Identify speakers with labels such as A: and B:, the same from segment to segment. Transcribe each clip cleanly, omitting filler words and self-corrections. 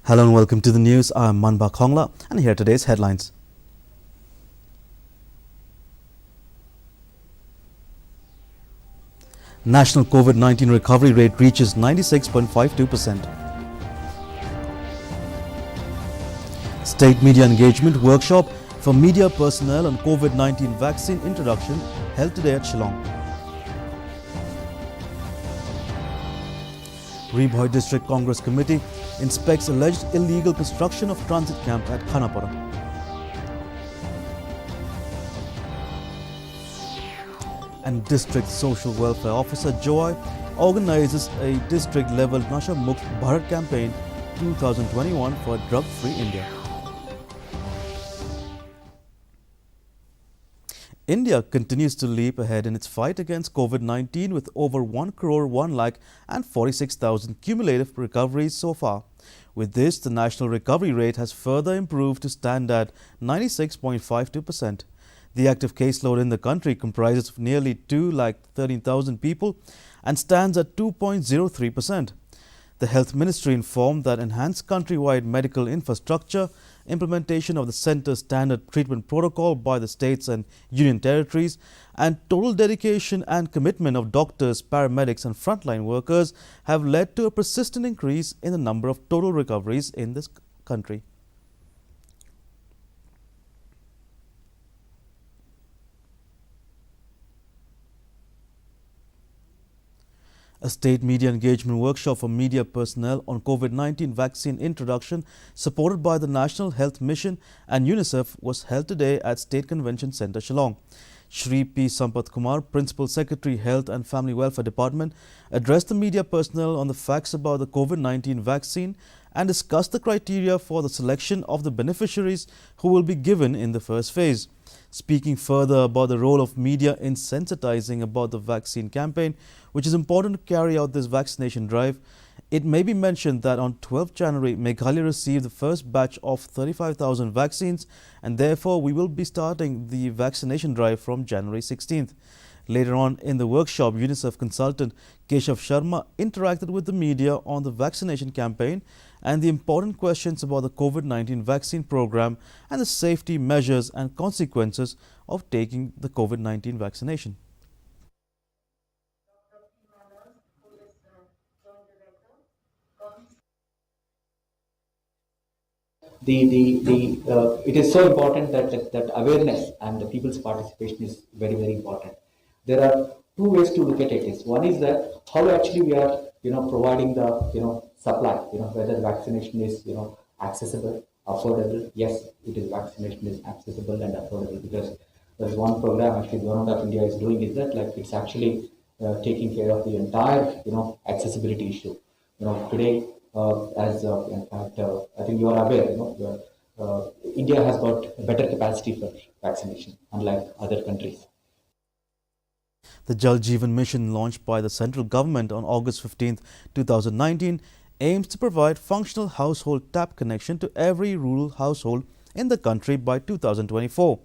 A: Hello and welcome to the news. I'm Manba Khongla and here are today's headlines. National COVID-19 recovery rate reaches 96.52%. State media engagement workshop for media personnel on COVID-19 vaccine introduction held today at Shillong. Ribhoi District Congress Committee inspects alleged illegal construction of transit camp at Khanapara. And District Social Welfare Officer Joy organizes a district-level Nasha Mukt Bharat campaign 2021 for a drug-free India. India continues to leap ahead in its fight against COVID-19 with over 1 crore 1 lakh and 46,000 cumulative recoveries so far. With this, the national recovery rate has further improved to stand at 96.52%. The active caseload in the country comprises of nearly 2,13,000 people and stands at 2.03%. The Health Ministry informed that enhanced countrywide medical infrastructure, implementation of the Centre's standard treatment protocol by the states and union territories, and total dedication and commitment of doctors, paramedics and frontline workers have led to a persistent increase in the number of total recoveries in this country. A state media engagement workshop for media personnel on COVID-19 vaccine introduction supported by the National Health Mission and UNICEF was held today at State Convention Centre, Shillong. Shri P. Sampath Kumar, Principal Secretary, Health and Family Welfare Department, addressed the media personnel on the facts about the COVID-19 vaccine and discussed the criteria for the selection of the beneficiaries who will be given in the first phase. Speaking further about the role of media in sensitizing about the vaccine campaign, which is important to carry out this vaccination drive, it may be mentioned that on 12 January, Meghalaya received the first batch of 35,000 vaccines and therefore we will be starting the vaccination drive from January 16th. Later on in the workshop, UNICEF consultant Keshav Sharma interacted with the media on the vaccination campaign and the important questions about the COVID-19 vaccine program and the safety measures and consequences of taking the COVID-19 vaccination.
B: It is so important that awareness and the people's participation is very, very important. There are two ways to look at it. One is that how actually we are, providing the, supply, whether vaccination is, accessible, affordable. Yes, it is vaccination is accessible and affordable because there's one program actually Government of India is doing is that like it's actually taking care of the entire, accessibility issue. Today, in fact, I think you are aware, India has got a better capacity for vaccination, unlike other countries.
A: The Jal Jeevan Mission, launched by the central government on August 15, 2019, aims to provide functional household tap connection to every rural household in the country by 2024.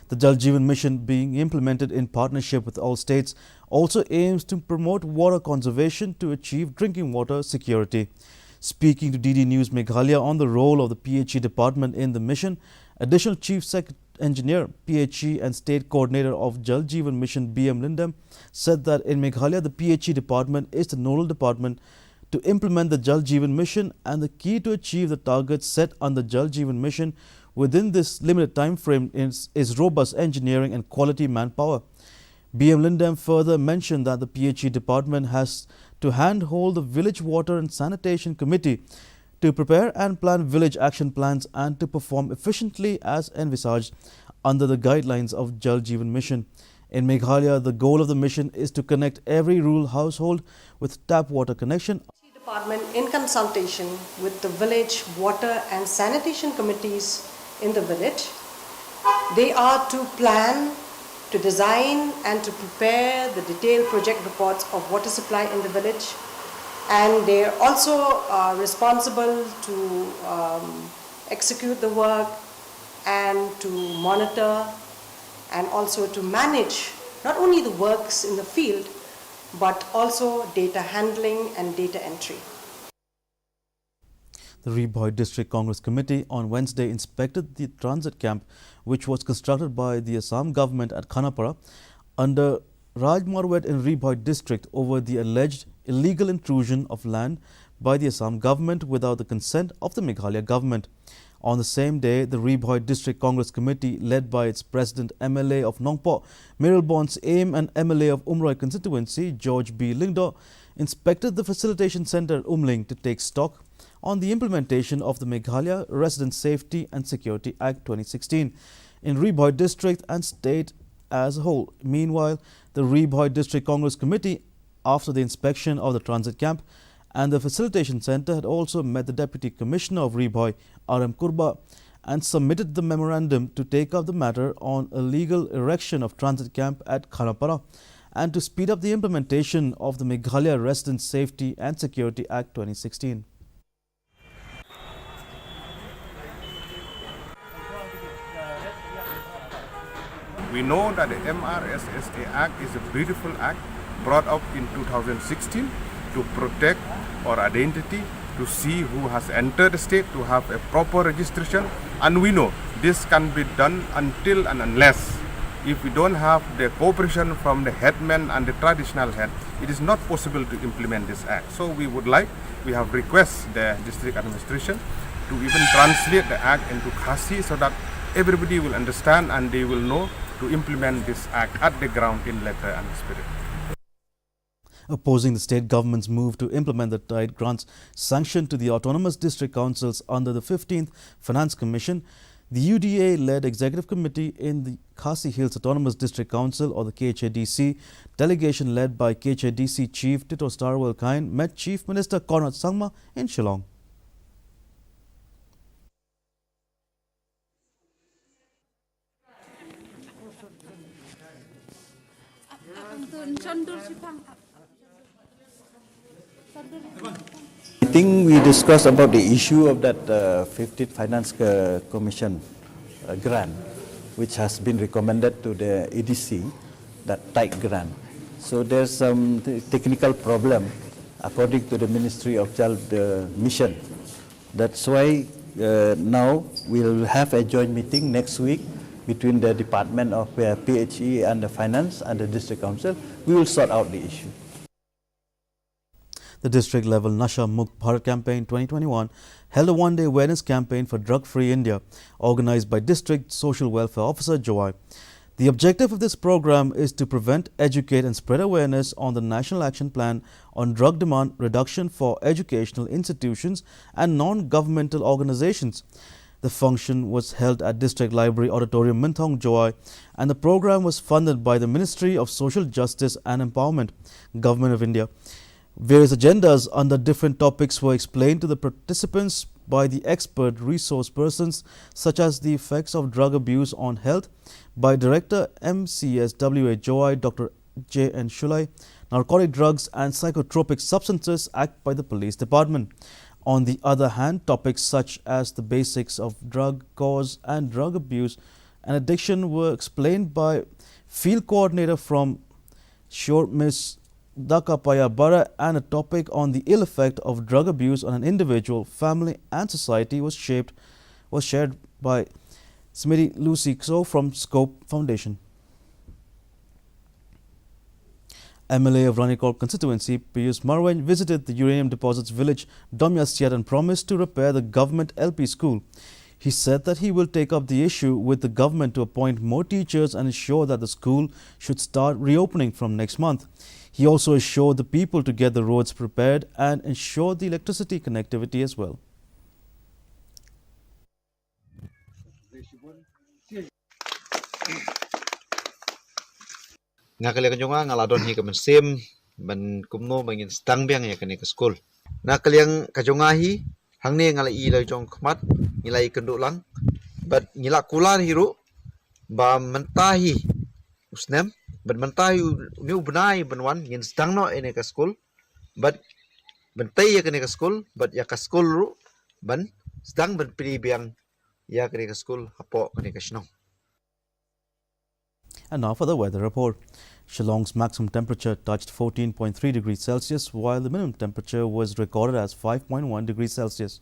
A: The Jal Jeevan Mission, being implemented in partnership with all states, also aims to promote water conservation to achieve drinking water security. Speaking to DD News Meghalaya on the role of the PHE department in the mission, Additional Chief Engineer, PHE and State Coordinator of Jal Jeevan Mission BM Lindam said that in Meghalaya the PHE department is the nodal department to implement the Jal Jeevan Mission, and the key to achieve the targets set on the Jal Jeevan Mission within this limited time frame is robust engineering and quality manpower. BM Lindam further mentioned that the PHE department has to handhold the Village Water and Sanitation Committee to prepare and plan village action plans and to perform efficiently as envisaged under the guidelines of Jal Jeevan Mission. In Meghalaya, the goal of the mission is to connect every rural household with tap water connection.
C: Department, in consultation with the village water and sanitation committees in the village, they are to plan, to design and to prepare the detailed project reports of water supply in the village, and they are also responsible to execute the work and to monitor and also to manage not only the works in the field but also data handling and data entry.
A: The Ribhoi District Congress Committee on Wednesday inspected the transit camp which was constructed by the Assam government at Khanapara under Rajmarwet in Ribhoi district over the alleged illegal intrusion of land by the Assam government without the consent of the Meghalaya government. On the same day, the Ribhoi District Congress Committee, led by its President MLA of Nongpo, Miralbon's AIM and MLA of Umroi constituency, George B. Lingdo, inspected the facilitation centre at Umling to take stock on the implementation of the Meghalaya Resident Safety and Security Act 2016 in Ribhoi district and state as a whole. Meanwhile, the Ribhoi District Congress Committee, after the inspection of the transit camp and the facilitation centre, had also met the Deputy Commissioner of Ribhoi, R.M. Kurba, and submitted the memorandum to take up the matter on illegal erection of transit camp at Khanapara and to speed up the implementation of the Meghalaya Resident Safety and Security Act 2016.
D: We know that the MRSSA Act is a beautiful act brought up in 2016 to protect our identity, to see who has entered the state, to have a proper registration. And we know this can be done until and unless if we don't have the cooperation from the headmen and the traditional head, it is not possible to implement this act. So we have requested the district administration to even translate the act into Khasi so that everybody will understand and they will know to implement this act at the ground in letter and spirit.
A: Opposing the state government's move to implement the tide grants sanctioned to the autonomous district councils under the 15th Finance Commission, the UDA-led executive committee in the Khasi Hills Autonomous District Council, or the KHADC, delegation led by KHADC Chief Tito Starwell Kine met Chief Minister Conrad Sangma in Shillong.
E: I think we discussed about the issue of that 15th Finance Commission grant, which has been recommended to the EDC, that tight grant. So there's some technical problem according to the Ministry of Child Mission. That's why now we'll have a joint meeting next week between the Department of PHE and the Finance and the District Council. We will sort out the issue.
A: The district-level Nasha Mukt Bharat Campaign 2021 held a one-day awareness campaign for drug-free India, organized by District Social Welfare Officer Joy. The objective of this program is to prevent, educate and spread awareness on the National Action Plan on Drug Demand Reduction for educational institutions and non-governmental organizations. The function was held at District Library Auditorium, Minthong, Joy, and the program was funded by the Ministry of Social Justice and Empowerment, Government of India. Various agendas under different topics were explained to the participants by the expert resource persons, such as the effects of drug abuse on health by Director MCSWA Joy Dr. J.N. Shulai, Narcotic Drugs and Psychotropic Substances Act by the Police Department. On the other hand, topics such as the basics of drug cause and drug abuse and addiction were explained by Field Coordinator from Shore Ms. Dakapaya Bara, and a topic on the ill effect of drug abuse on an individual, family and society was shared by Smitty Lucy Kso from Scope Foundation. MLA of Ranikol constituency Piyus Marwan visited the uranium deposits village Domyasyat and promised to repair the government LP school. He said that he will take up the issue with the government to appoint more teachers and ensure that the school should start reopening from next month. He also assured the people to get the roads prepared and ensure the electricity connectivity as well.
F: Nakalian jonga ngaladon hi kaman sem ban kumno bangin stang biang ya kani ke school. Nakalian kajonga hi hangne ngalai i lai jong khmat ngilai kenduk lang bat ngila kular hiru ba mentahi usnem ban mentahi ni ubnai banwan ngin stang no ene ke school bat bentai ya kani ke school bat ya ke school ru ban stang ban pri biang ya kani ke school hapo kani ke shnong.
A: And now for the weather report. Shillong's maximum temperature touched 14.3 degrees Celsius, while the minimum temperature was recorded as 5.1 degrees Celsius.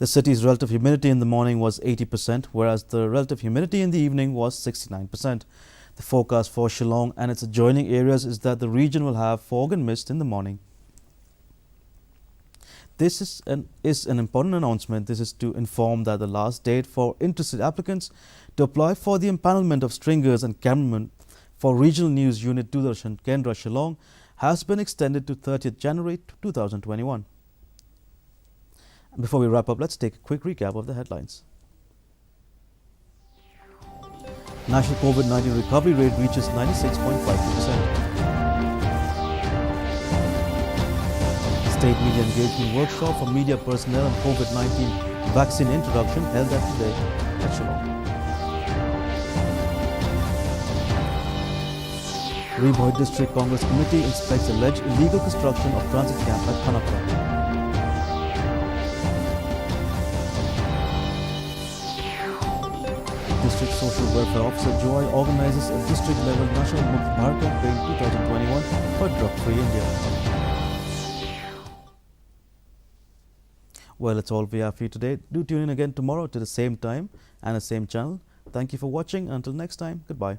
A: The city's relative humidity in the morning was 80%, whereas the relative humidity in the evening was 69%. The forecast for Shillong and its adjoining areas is that the region will have fog and mist in the morning. This is an important announcement. This is to inform that the last date for interested applicants to apply for the empanelment of stringers and cameramen for Regional News Unit Doordarshan Kendra Shillong has been extended to 30th January 2021. Before we wrap up, let's take a quick recap of the headlines. National COVID-19 recovery rate reaches 96.52%. State Media Engagement Workshop for media personnel and COVID-19 vaccine introduction held today at Shillong. Rebhoy District Congress Committee inspects alleged illegal construction of transit camp at Khanapura. District Social Welfare Officer Joy organizes a district-level National Mukt Bharat campaign 2021 for drug-free India. Well, that's all we have for you today. Do tune in again tomorrow to the same time and the same channel. Thank you for watching. Until next time, goodbye.